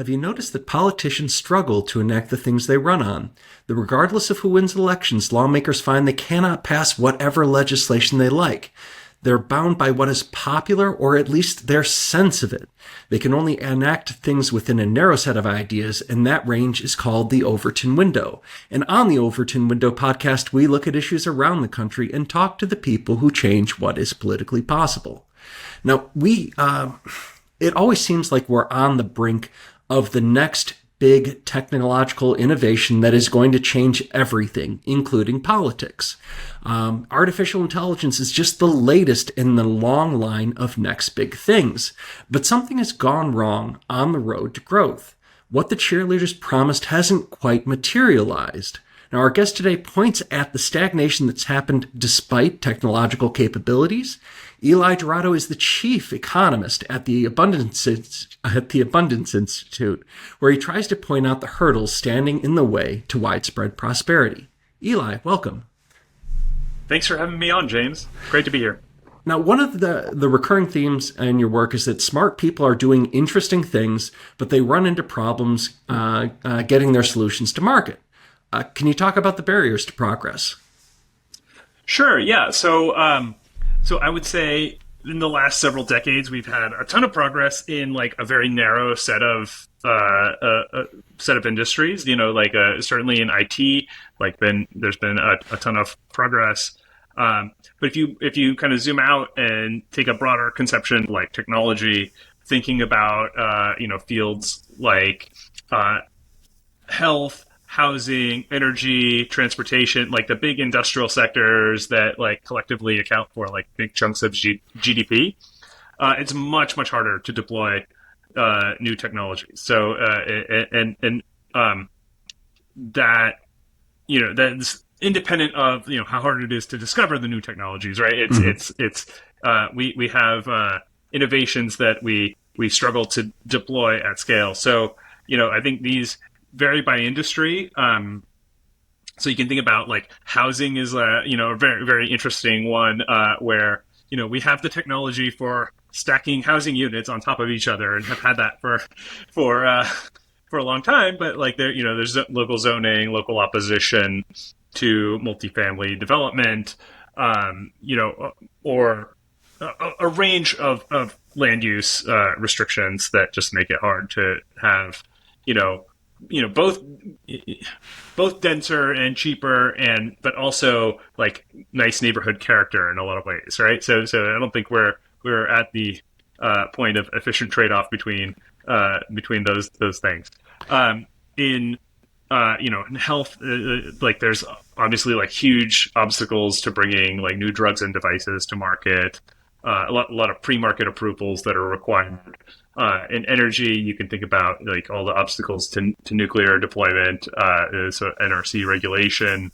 Have you noticed that politicians struggle to enact the things they run on? That regardless of who wins elections, lawmakers find they cannot pass whatever legislation they like. They're bound by what is popular, or at least their sense of it. They can only enact things within a narrow set of ideas, and that range is called the Overton window. And on the Overton window podcast, we look at issues around the country and talk to the people who change what is politically possible. Now, it always seems like we're on the brink of the next big technological innovation that is going to change everything, including politics. Artificial intelligence is just the latest in the long line of next big things. But something has gone wrong on the road to growth. What the cheerleaders promised hasn't quite materialized. Now, our guest today points at the stagnation that's happened despite technological capabilities. Eli Dourado is the chief economist at the Abundance Institute, where he tries to point out the hurdles standing in the way to widespread prosperity. Eli, welcome. Thanks for having me on, James. Great to be here. Now, one of the recurring themes in your work is that smart people are doing interesting things, but they run into problems getting their solutions to market. Can you talk about the barriers to progress? Sure, yeah. So I would say in the last several decades, we've had a ton of progress in like a very narrow set of industries. Certainly in IT, there's been a ton of progress. But if you kind of zoom out and take a broader conception like technology, thinking about fields like health, housing, energy, transportation, like the big industrial sectors that like collectively account for like big chunks of GDP, it's much harder to deploy new technologies. So that's independent of how hard it is to discover the new technologies, right? We have innovations that we struggle to deploy at scale. So I think these vary by industry. So you can think about like housing is a very, very interesting one where we have the technology for stacking housing units on top of each other and have had that for a long time. But like there's local zoning, local opposition to multifamily development, or a range of land use restrictions that just make it hard to have both denser and cheaper, but also like nice neighborhood character in a lot of ways, right? So I don't think we're at the point of efficient trade-off between those things. In health, like there's obviously like huge obstacles to bringing like new drugs and devices to market. A lot of pre-market approvals that are required. In energy, you can think about like all the obstacles to nuclear deployment, so NRC regulation,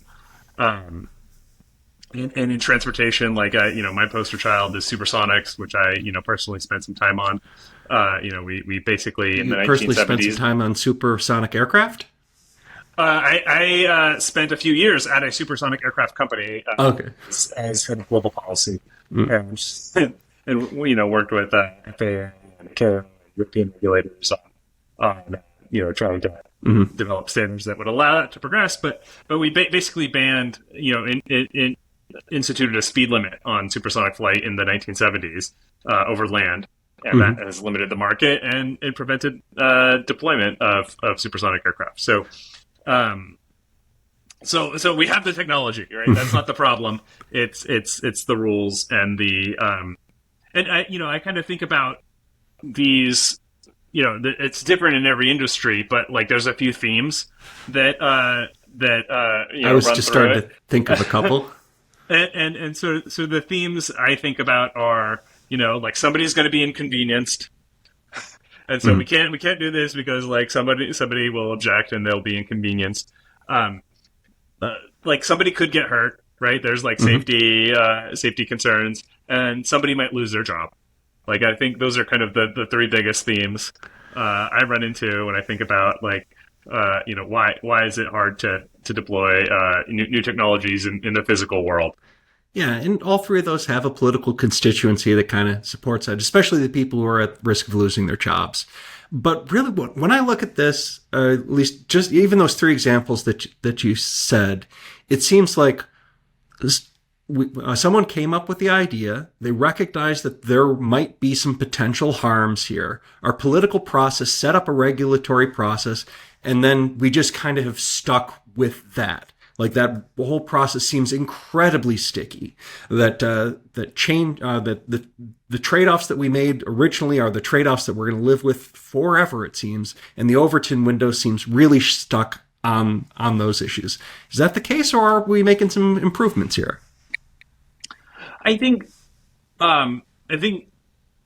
and in transportation, like my poster child is supersonics, which I personally spent some time on. We basically in the 1970s personally spent some time on supersonic aircraft. I spent a few years at a supersonic aircraft company as head of global policy, and worked with FAA and European regulators on trying to develop standards that would allow it to progress. But we basically banned instituted a speed limit on supersonic flight in the 1970s over land. And that has limited the market and it prevented deployment of supersonic aircraft. So we have the technology, right? That's not the problem. It's the rules and the I kind of think about these. It's different in every industry, but like there's a few themes that I was just starting to think of a couple. and so the themes I think about are like somebody's going to be inconvenienced, and so we can't do this because like somebody will object and they'll be inconvenienced. Like somebody could get hurt, right? There's like safety concerns, and somebody might lose their job. Like I think those are kind of the three biggest themes I run into when I think about like why is it hard to deploy new technologies in the physical world. Yeah, and all three of those have a political constituency that kind of supports that, especially the people who are at risk of losing their jobs. But really, when I look at this, at least just even those three examples that you said, it seems like someone came up with the idea. They recognized that there might be some potential harms here. Our political process set up a regulatory process, and then we just kind of have stuck with that. Like that whole process seems incredibly sticky. That the trade-offs that we made originally are the trade-offs that we're going to live with forever, it seems. And the Overton window seems really stuck on those issues. Is that the case, or are we making some improvements here? I think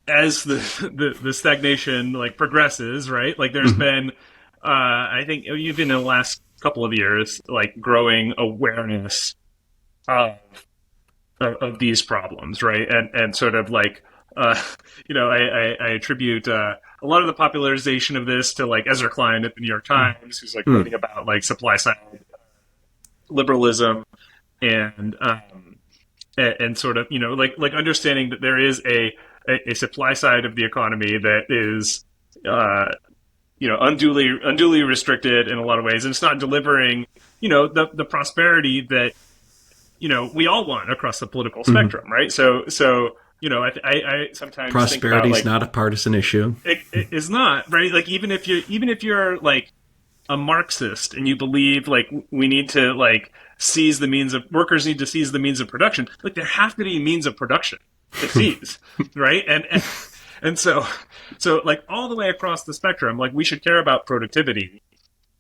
as the stagnation like progresses, right? Like there's been, I think even in the last couple of years, like growing awareness of these problems, right? And sort of like, I attribute a lot of the popularization of this to like Ezra Klein at the New York Times, who's like writing about like supply side liberalism and sort of like understanding that there is a supply side of the economy that is unduly restricted in a lot of ways, and it's not delivering the prosperity that we all want across the political spectrum, right? So I sometimes prosperity think is not a partisan issue. It is not, right? Like even if you're like a Marxist and you believe like we need to like workers need to seize the means of production, like there have to be means of production to seize, right? And so like all the way across the spectrum, like we should care about productivity,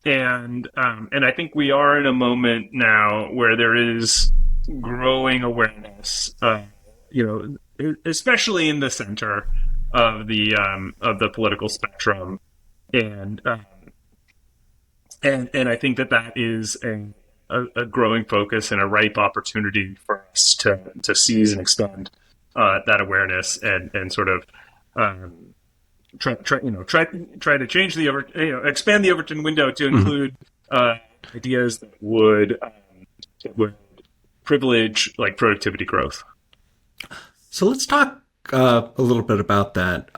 and I think we are in a moment now where there is growing awareness, especially in the center of the political spectrum, and I think that is a growing focus and a ripe opportunity for us to seize and expand that awareness and sort of try to change expand the Overton window to include ideas that would privilege like productivity growth. So let's talk a little bit about that.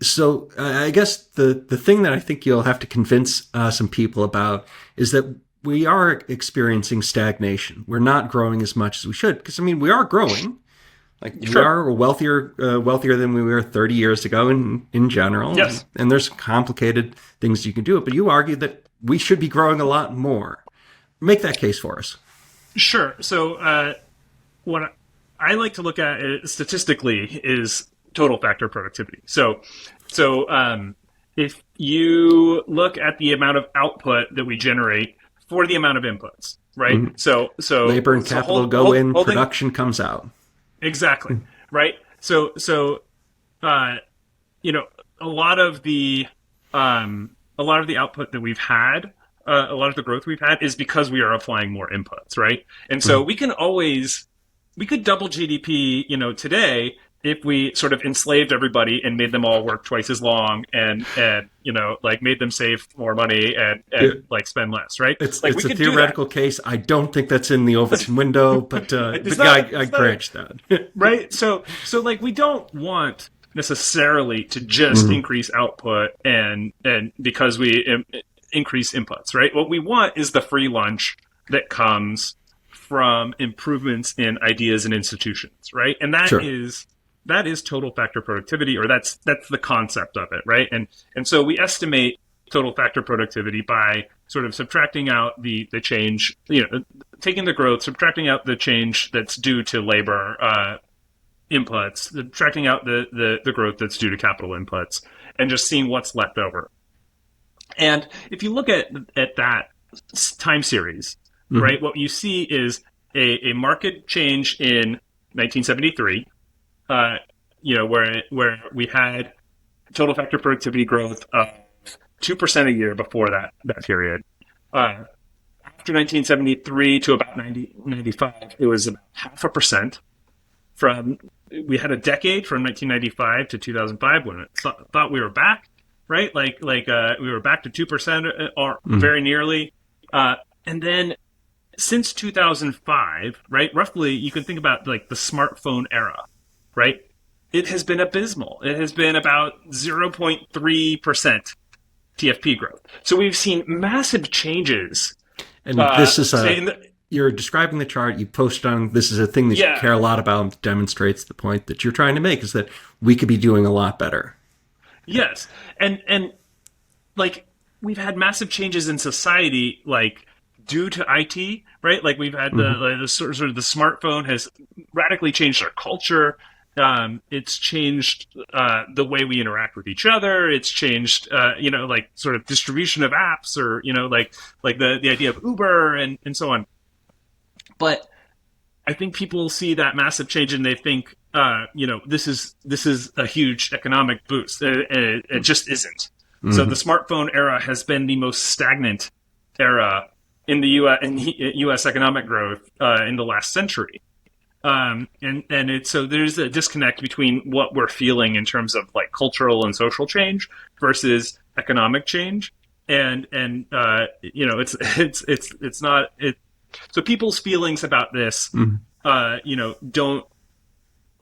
So I guess the thing that I think you'll have to convince some people about is that we are experiencing stagnation. We're not growing as much as we should, because we are growing. Like we are wealthier than we were 30 years ago in general. Yes. And there's complicated things you can do, but you argue that we should be growing a lot more. Make that case for us. Sure. So what I like to look at statistically is total factor productivity. So if you look at the amount of output that we generate for the amount of inputs, right? So labor and capital go in, production comes out. Exactly. Right. So a lot of the output that we've had, a lot of the growth we've had is because we are applying more inputs, right? And so we could double GDP, today if we sort of enslaved everybody and made them all work twice as long and like made them save more money and like spend less, right? It's a theoretical case. I don't think that's in the Overton window, but I grant that. Right? So like we don't want necessarily to just increase output and because we increase inputs, right? What we want is the free lunch that comes from improvements in ideas and institutions, right? And that is total factor productivity, or that's the concept of it, right? And so we estimate total factor productivity by sort of subtracting out the change, taking the growth, subtracting out the change that's due to labor inputs, subtracting out the growth that's due to capital inputs, and just seeing what's left over. And if you look at that time series, right, what you see is a market change in 1973. Where we had total factor productivity growth of 2% a year before that period. After 1973 to about 1995, it was about 0.5%. We had a decade from 1995 to 2005 when it thought we were back, right? Like we were back to 2% or very nearly. And then since 2005, right? Roughly, you can think about like the smartphone era, right? It has been abysmal. It has been about 0.3% TFP growth. So we've seen massive changes. And this is Say in the, you're describing the chart you posted on. This is a thing that you yeah, care a lot about and demonstrates the point that you're trying to make is that we could be doing a lot better. yes, and like we've had massive changes in society, like due to IT, right? Like we've had Mm-hmm. the sort of the smartphone has radically changed our culture. It's changed the way we interact with each other. It's changed, like sort of distribution of apps, or like the idea of Uber and so on. But I think people see that massive change and they think, this is a huge economic boost. It just isn't. So Mm-hmm. the smartphone era has been the most stagnant era in the U.S. economic growth in the last century. And it's so there's a disconnect between what we're feeling in terms of like cultural and social change versus economic change, it's not it. So people's feelings about this, Mm-hmm. don't.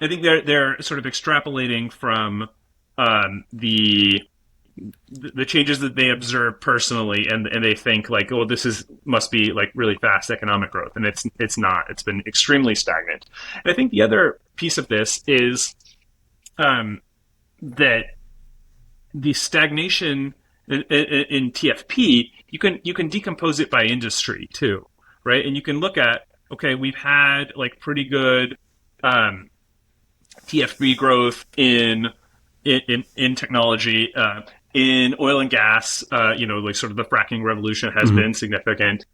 I think they're sort of extrapolating from the changes that they observe personally, and they think like, oh, this is must be like really fast economic growth, and it's not. It's been extremely stagnant. And I think the other piece of this is that the stagnation in TFP, you can decompose it by industry too, right? And you can look at, okay, we've had like pretty good TFP growth in technology. In oil and gas, like sort of the fracking revolution has Mm-hmm. been significant,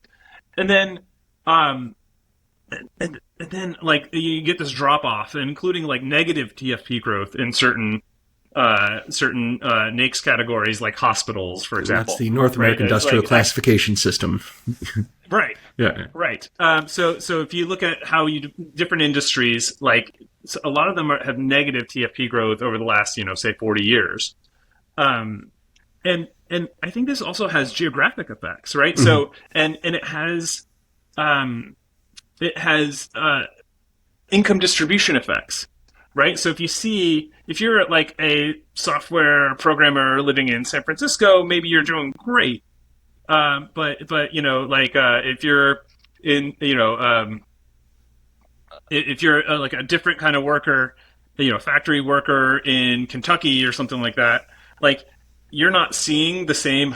and then um, and then like you get this drop off, including like negative TFP growth in certain NAICS categories, like hospitals, for That's example. the North Right? American It's Industrial like Classification System. right, Yeah. right. So if you look at how different industries, like so a lot of them have negative TFP growth over the last, say 40 years. Um, and I think this also has geographic effects, right? Mm-hmm. So and um, it has income distribution effects, right? So if you're like a software programmer living in San Francisco, maybe you're doing great. But if you're in if you're like a different kind of worker, factory worker in Kentucky or something like that, like you're not seeing the same.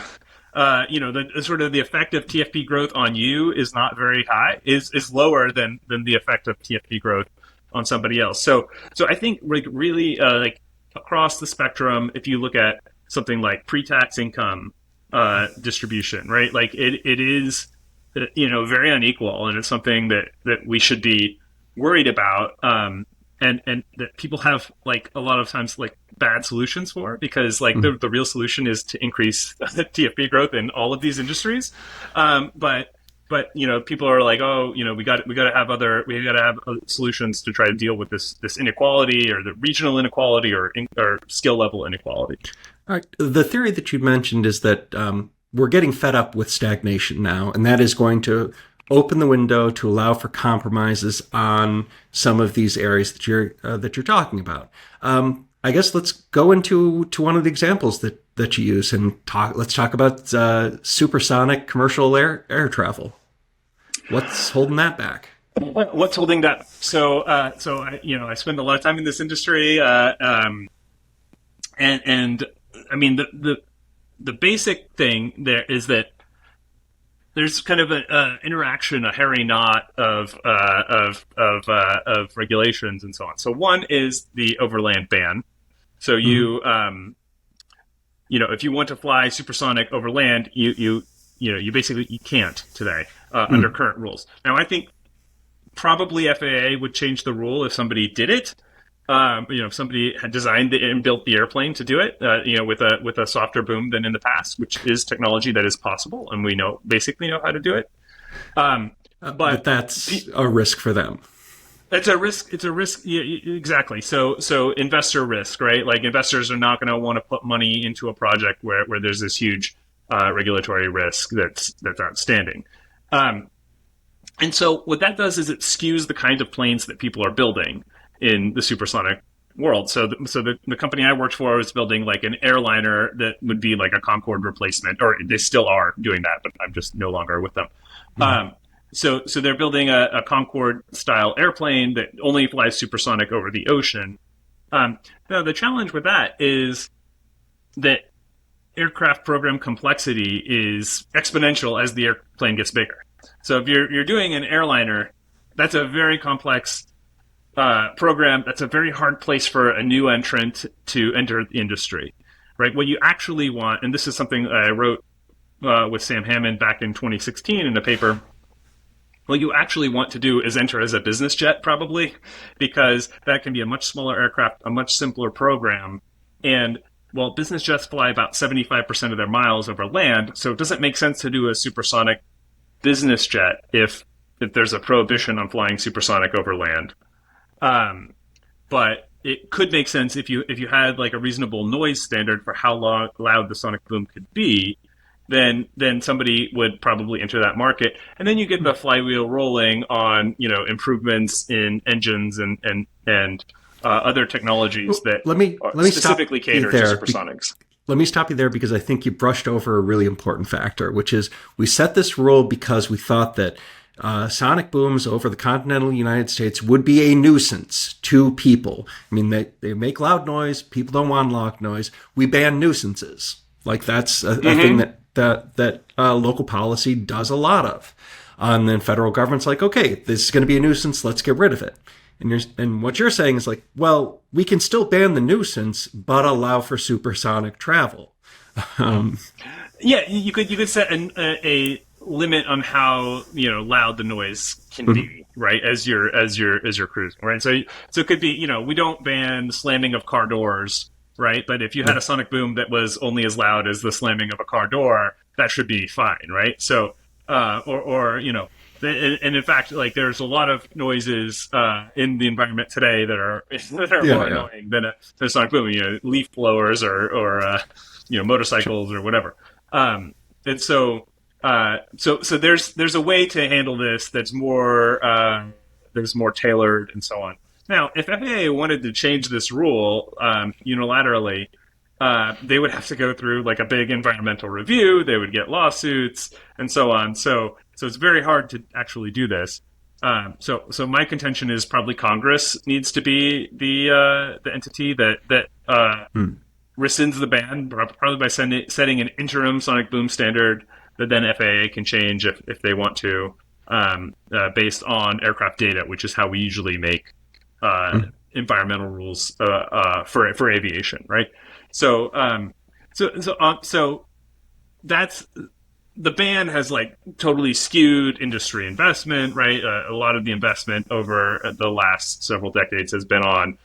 The sort of the effect of TFP growth on you is not very high. Is lower than the effect of TFP growth on somebody else. So I think like really like across the spectrum, if you look at something like pre-tax income distribution, right? Like it is very unequal, and it's something that we should be worried about, and that people have like a lot of times like bad solutions for, because like Mm-hmm. the real solution is to increase TFP growth in all of these industries, but people are like, oh, we got to have solutions to try to deal with this inequality, or the regional inequality, or skill level inequality. All right. The theory that you mentioned is that we're getting fed up with stagnation now, and that is going to open the window to allow for compromises on some of these areas that you're talking about. I guess let's go into one of the examples that you use and talk. Let's talk about supersonic commercial air travel. What's holding that back? What's holding that? So I spend a lot of time in this industry, and I mean the basic thing there is that there's kind of an interaction, a hairy knot of regulations and so on. So one is the overland ban. So Mm-hmm. if you want to fly supersonic overland, you basically you can't today under Mm-hmm. current rules. Now I think probably FAA would change the rule if somebody did it. If somebody had designed and built the airplane to do it, with a softer boom than in the past, which is technology that is possible, and we basically know how to do it. Um, But but that's a risk for them. it's a risk. It's a risk. Yeah, exactly. So investor risk, right? Like investors are not going to want to put money into a project where there's this huge regulatory risk that's outstanding. Um, And so what that does is it skews the kind of planes that people are building in the supersonic world. So the company I worked for was building like an airliner that would be like a Concorde replacement, or they still are doing that, but I'm just no longer with them. Mm. So they're building a Concorde style airplane that only flies supersonic over the ocean. Now the challenge with that is that aircraft program complexity is exponential as the airplane gets bigger. So if you're doing an airliner, that's a very complex program. That's a very hard place for a new entrant to enter the industry, right? What you actually want, and this is something I wrote with Sam Hammond back in 2016 in a paper. What you actually want to do is enter as a business jet, probably, because that can be a much smaller aircraft, a much simpler program, and well, business jets fly about 75% of their miles over land, so it doesn't make sense to do a supersonic business jet if there's a prohibition on flying supersonic over land. Um, but it could make sense if you had like a reasonable noise standard for how loud the sonic boom could be. Then somebody would probably enter that market, and then you get the flywheel rolling on improvements in engines and other technologies that Let me specifically stop you cater to there. supersonics. Let me stop you there because I think you brushed over a really important factor, which is we set this rule because we thought that sonic booms over the continental United States would be a nuisance to people. I mean, they make loud noise. People don't want loud noise. We ban nuisances. Like that's a thing that local policy does a lot of. And then federal government's like, okay, this is going to be a nuisance. Let's get rid of it. And what you're saying is like, well, we can still ban the nuisance, but allow for supersonic travel. Yeah, you could set a limit on how loud the noise can be, right? As you're cruising, right? So it could be we don't ban slamming of car doors, right? But if you had a sonic boom that was only as loud as the slamming of a car door, that should be fine, right? So and in fact, like there's a lot of noises in the environment today that are more annoying than a sonic boom. Leaf blowers or motorcycles or whatever. And so there's a way to handle this that's more tailored and so on. Now, if FAA wanted to change this rule unilaterally, they would have to go through like a big environmental review. They would get lawsuits and so on. So it's very hard to actually do this. So my contention is probably Congress needs to be the entity that rescinds the ban, probably by setting an interim sonic boom standard that then FAA can change if they want to, based on aircraft data, which is how we usually make environmental rules for aviation, right? So that's the ban has like totally skewed industry investment, right? A lot of the investment over the last several decades has been on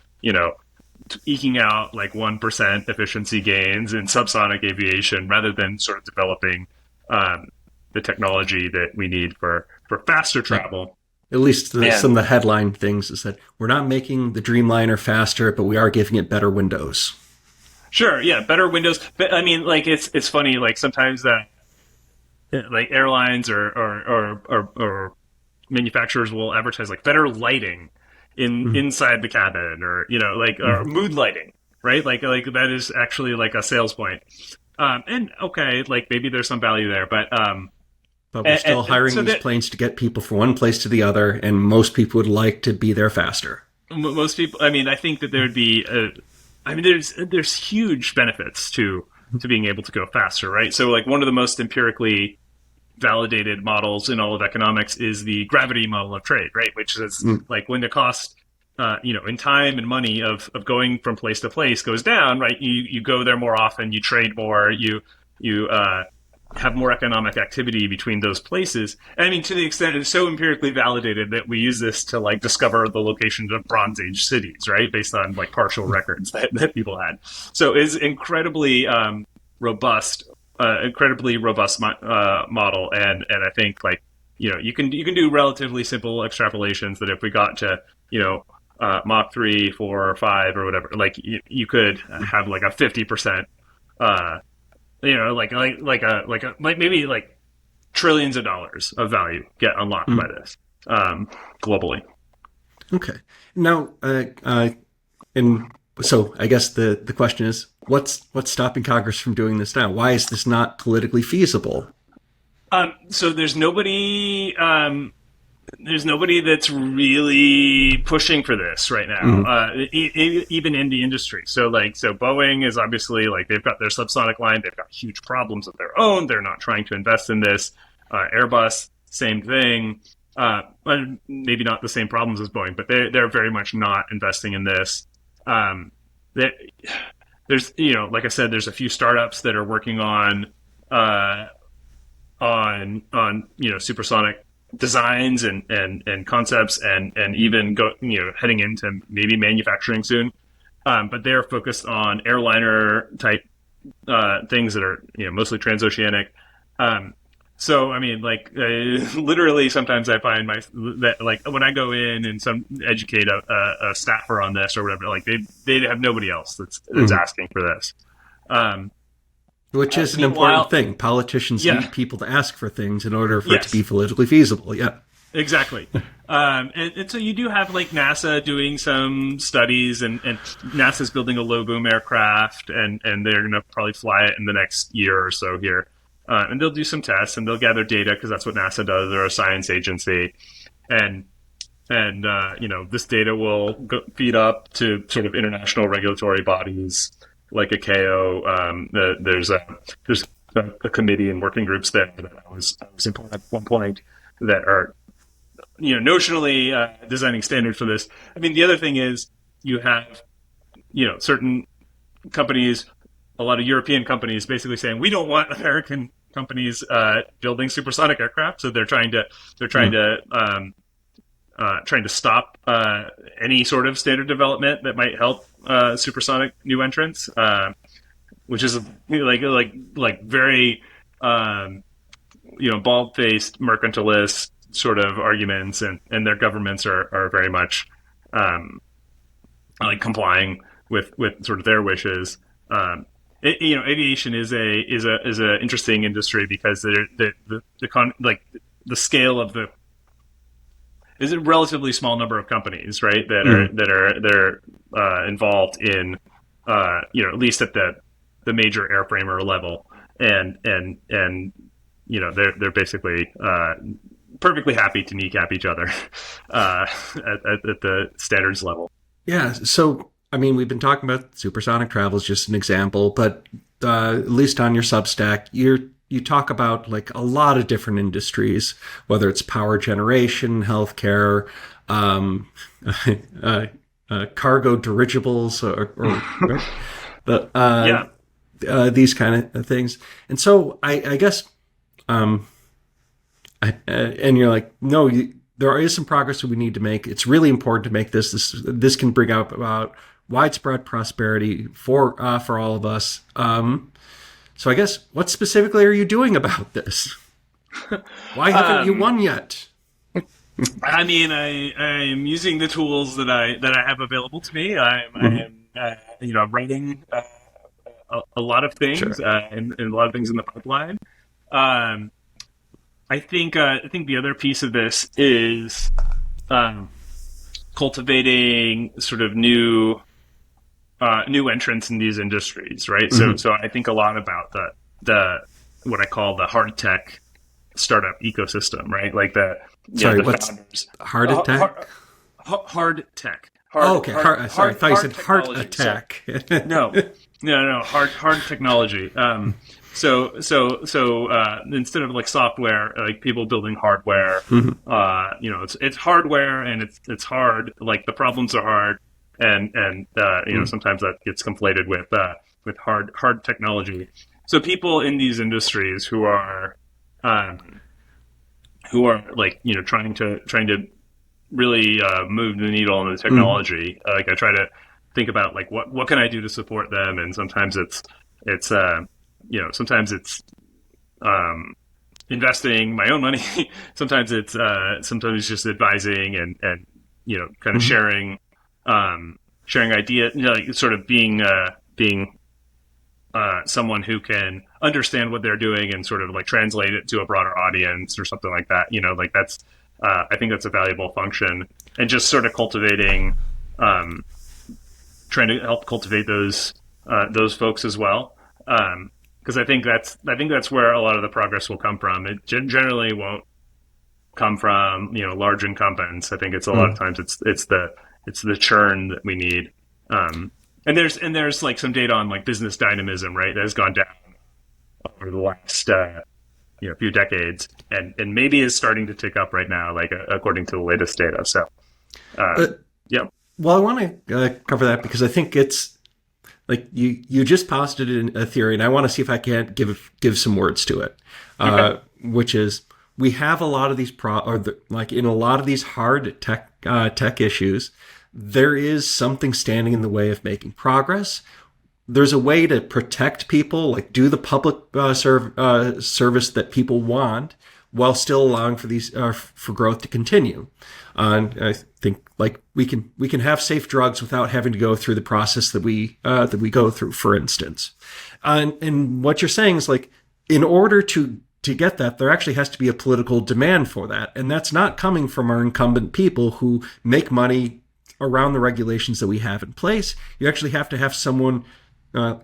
eking out like 1% efficiency gains in subsonic aviation rather than sort of developing the technology that we need for faster travel. At least some of the headline things is that we're not making the Dreamliner faster, but we are giving it better windows. Sure, yeah, better windows. But I mean, like it's funny. Like sometimes like airlines or manufacturers will advertise like better lighting inside the cabin, or or mood lighting, right? Like that is actually like a sales point. And okay, like maybe there's some value there, but we're still hiring these planes to get people from one place to the other, and most people would like to be there faster. Most people, I mean, I think that there would be, there's huge benefits to being able to go faster, right? So like one of the most empirically validated models in all of economics is the gravity model of trade, right? Which is like when the cost, in time and money of going from place to place goes down, right? You go there more often, you trade more, you have more economic activity between those places. And I mean, to the extent it's so empirically validated that we use this to like discover the locations of Bronze Age cities, right? Based on like partial records that people had. So it's incredibly robust model. And I think like, you can do relatively simple extrapolations that if we got to, Mach 3, 4, or 5 or whatever, like you could have like a 50%, maybe like trillions of dollars of value get unlocked by this. globally. Okay. Now, and so I guess the question is, what's stopping Congress from doing this now? Why is this not politically feasible? So there's nobody that's really pushing for this right now, Mm-hmm. even in the industry. So Boeing is obviously like they've got their subsonic line. They've got huge problems of their own. They're not trying to invest in this. Airbus, same thing. But maybe not the same problems as Boeing, but they're very much not investing in this. Um, that there's like I said, there's a few startups that are working uh, on supersonic designs and concepts and even heading into maybe manufacturing soon. But they're focused on airliner type things that are mostly transoceanic. Um, so I mean, like literally, sometimes I find that like when I go in and some educate a staffer on this or whatever, like they have nobody else that's Mm-hmm. asking for this. Um, Which is an important Meanwhile, thing. Politicians yeah, need people to ask for things in order for it to be yes, politically feasible. Yeah. exactly. And so you do have like NASA doing some studies, and NASA's building a low boom aircraft, and they're going to probably fly it in the next year or so here. And they'll do some tests and they'll gather data because that's what NASA does. They're a science agency, and this data will feed up to sort of international regulatory bodies like ICAO. There's a committee and working groups there that I was in at one point that are notionally designing standards for this. I mean, the other thing is you have certain companies, a lot of European companies, basically saying we don't want American companies building supersonic aircraft. So they're trying to stop any sort of standard development that might help supersonic new entrants, which is like very bald faced mercantilist sort of arguments, and their governments are very much like complying with sort of their wishes. Aviation is a interesting industry because the scale of the is a relatively small number of companies, right? That are Mm-hmm. involved in at least at the major airframer level, and they're basically perfectly happy to kneecap each other at the standards level. Yeah. So, I mean, we've been talking about supersonic travel as just an example, but at least on your Substack, you talk about like a lot of different industries, whether it's power generation, healthcare, um, uh, cargo dirigibles, or right? the Yeah. these kind of things. And so, I guess, um, and you're like, no, there is some progress that we need to make. It's really important to make this. This can bring out about widespread prosperity for all of us. So I guess, what specifically are you doing about this? Why haven't you Um, won yet? I mean, I am using the tools that I have available to me. I Mm-hmm. am writing a lot of things Sure. and a lot of things in the pipeline. Um, I think the other piece of this is um, cultivating sort of new entrants in these industries, right? So Mm-hmm. so I think a lot about the what I call the hard tech startup ecosystem, right? Like Sorry, the what's founders, heart hard, attack? hard tech, Oh, okay. Sorry, I thought you hard said heart technology. So attack. no, no, hard technology. So instead of like software, like people building hardware, Mhm. it's hardware and it's hard. Like the problems are hard, and sometimes that gets conflated with hard technology. So people in these industries um, who are like trying to really move the needle on the Mhm. technology. Like I try to think about like what can I do to support them, and sometimes sometimes it's um, investing my own money. Sometimes it's just advising and kind of Mhm. sharing idea, like sort of being someone who can understand what they're doing and sort of like translate it to a broader audience or something like that. Like that's I think that's a valuable function, and just sort of cultivating, trying to help cultivate those folks as well. Because I think that's where a lot of the progress will come from. It generally won't come from large incumbents. I think it's a lot of times it's the churn that we need. And there's like some data on like business dynamism, right? That has gone down over the last few decades, and maybe is starting to tick up right now, like according to the latest data. So, yeah. Well, I want to cover that because I think it's like you just posited a theory, and I want to see if I can't give some words to it, which is we have a lot of these like in a lot of these hard tech issues, there is something standing in the way of making progress. There's a way to protect people, like do the public service that people want, while still allowing for these for growth to continue. And I think like we can have safe drugs without having to go through the process that we go through, for instance. And what you're saying is like in order to get that, there actually has to be a political demand for that, and that's not coming from our incumbent people who make money around the regulations that we have in place. You actually have to have someone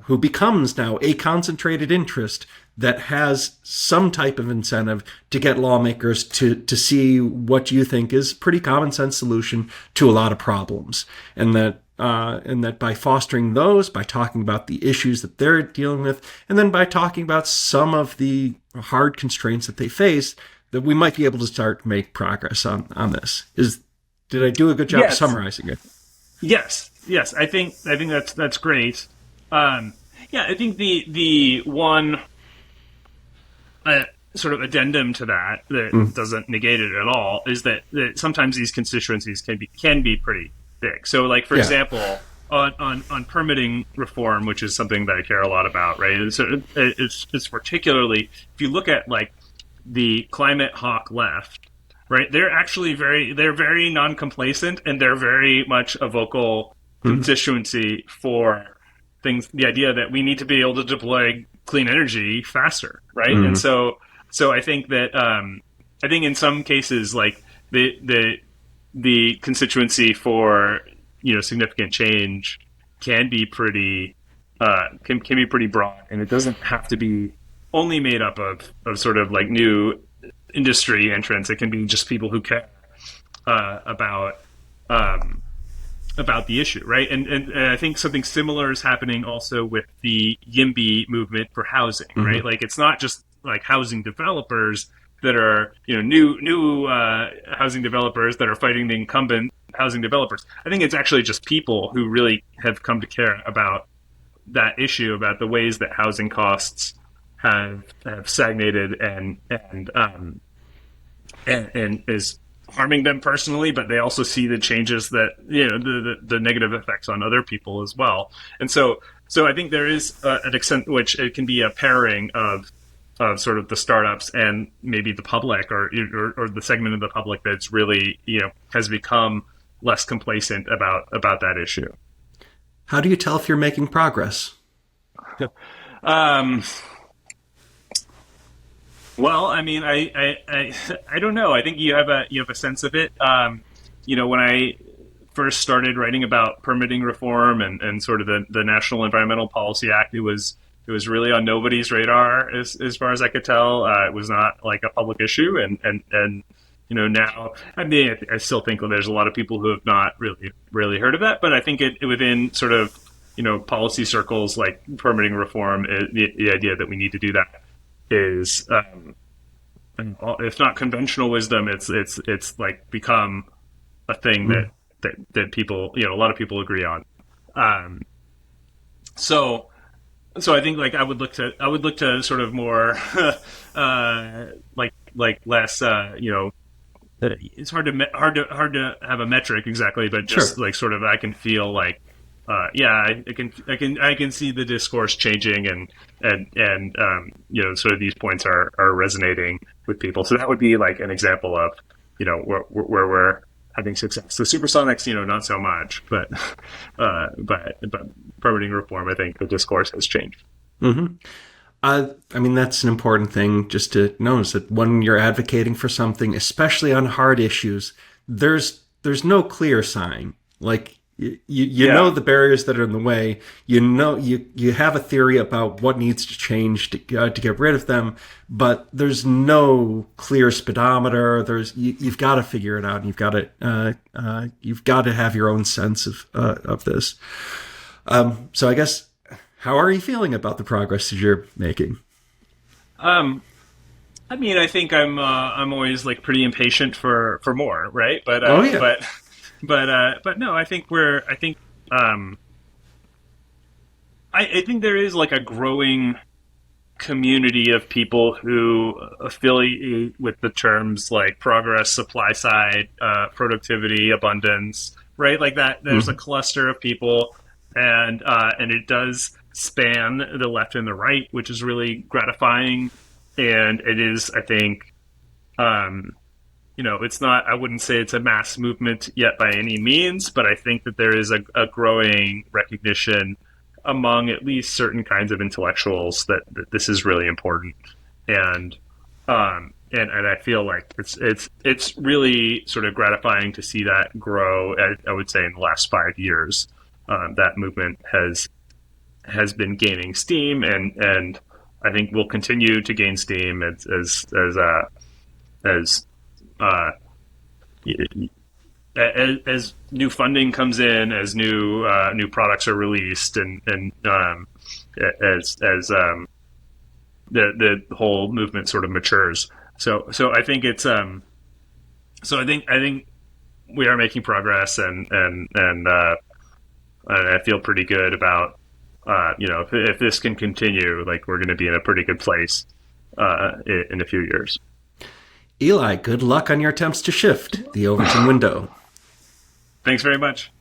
who becomes now a concentrated interest that has some type of incentive to get lawmakers to see what you think is a pretty common sense solution to a lot of problems. And that by fostering those, by talking about the issues that they're dealing with, and then by talking about some of the hard constraints that they face, that we might be able to start to make progress on this. Did I do a good job of summarizing it? Yes. I think that's great. I think the one sort of addendum to that doesn't negate it at all is that sometimes these constituencies can be pretty big. So, like for example, on permitting reform, which is something that I care a lot about, right? So it's particularly if you look at like the climate hawk left. Right, they're very non-complacent, and they're very much a vocal constituency for things. The idea that we need to be able to deploy clean energy faster, right? And so I think that I think in some cases, like the constituency for significant change can be pretty can be pretty broad, and it doesn't have to be only made up of sort of like new industry entrants. It can be just people who care about the issue, right? And I think something similar is happening also with the YIMBY movement for housing, right? Like it's not just like housing developers that are new housing developers that are fighting the incumbent housing developers. I think it's actually just people who really have come to care about that issue, about the ways that housing costs have stagnated and is harming them personally, but they also see the changes that the negative effects on other people as well. And so I think there is an extent to which it can be a pairing of sort of the startups and maybe the public or the segment of the public that's really has become less complacent about that issue. How do you tell if you're making progress? Well, I mean, I don't know. I think you have a sense of it. When I first started writing about permitting reform and sort of the National Environmental Policy Act, it was really on nobody's radar as far as I could tell. It was not like a public issue, and now I mean I still think there's a lot of people who have not really heard of that, but I think it within sort of policy circles like permitting reform, the idea that we need to do that is if not conventional wisdom, it's like become a thing that people a lot of people agree on. So I think like I would look to sort of more like less it's hard to have a metric exactly, but just like sort of I can feel like I can see the discourse changing and sort of these points are resonating with people. So that would be like an example of where we're having success. The supersonics, not so much, but permitting reform, I think the discourse has changed. Mm-hmm. I mean, that's an important thing just to know is that when you're advocating for something, especially on hard issues, there's no clear sign. Like you know Yeah. the barriers that are in the way. You know you have a theory about what needs to change to get rid of them, but there's no clear speedometer. You've got to figure it out. And you've got to have your own sense of this. So I guess. How are you feeling about the progress that you're making? Um, I mean, I think I'm always like pretty impatient for more, right? Oh yeah. But no, um I think there is like a growing community of people who affiliate with the terms like progress, supply side, productivity, abundance, right? Like that. There's a Mhm. cluster of people, and it does span the left and the right, which is really gratifying. And it is, I think, um, it's not. I wouldn't say it's a mass movement yet by any means, but I think that there is a growing recognition among at least certain kinds of intellectuals that this is really important, and and I feel like it's really sort of gratifying to see that grow. I would say in the last 5 years, that movement has been gaining steam, and I think will continue to gain steam as uh, as new funding comes in, as new products are released, and as the whole movement sort of matures. So I think it's I think we are making progress, and I feel pretty good about if this can continue, like we're going to be in a pretty good place in a few years. Eli, good luck on your attempts to shift the Overton window. Thanks very much.